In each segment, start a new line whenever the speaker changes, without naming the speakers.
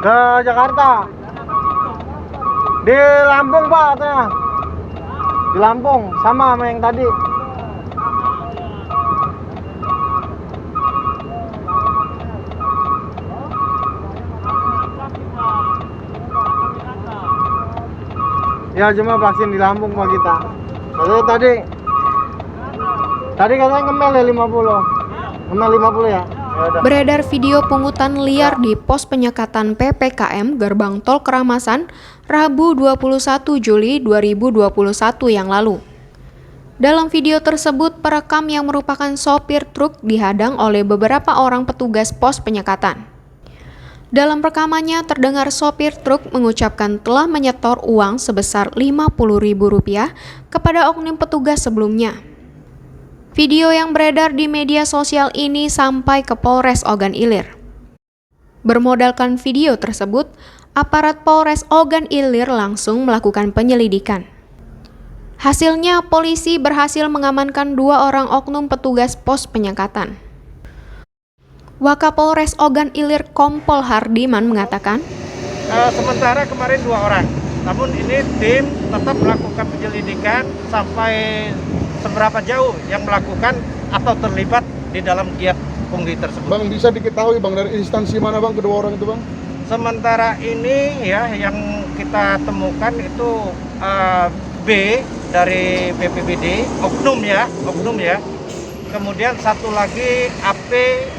Ke Jakarta. Di Lampung Pak katanya. Di Lampung sama yang tadi. Ya cuma vaksin di Lampung Pak kita. Tadi katanya ngemel ya 50. Ngemel 50 ya. Yaudah.
Beredar video pungutan liar di pos penyekatan PPKM Gerbang Tol Keramasan Rabu 21 Juli 2021 yang lalu. Dalam video tersebut, perekam yang merupakan sopir truk dihadang oleh beberapa orang petugas pos penyekatan. Dalam rekamannya terdengar sopir truk mengucapkan telah menyetor uang sebesar Rp50.000 kepada oknum petugas sebelumnya. Video yang beredar di media sosial ini sampai ke Polres Ogan Ilir. Bermodalkan video tersebut, aparat Polres Ogan Ilir langsung melakukan penyelidikan. Hasilnya, polisi berhasil mengamankan 2 orang oknum petugas pos penyekatan. Wakapolres Ogan Ilir Kompol Hardiman mengatakan,
sementara kemarin 2 orang, namun ini tim tetap melakukan penyelidikan sampai seberapa jauh yang melakukan atau terlibat di dalam giat pungli tersebut.
Bang, bisa diketahui Bang dari instansi mana Bang kedua orang itu Bang?
Sementara ini ya yang kita temukan itu B dari BPBD, oknum ya. Kemudian satu lagi AP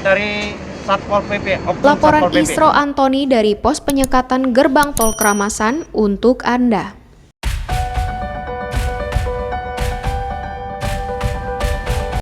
dari Satpol PP.
Laporan Isro Antoni dari Pos Penyekatan Gerbang Tol Keramasan untuk Anda.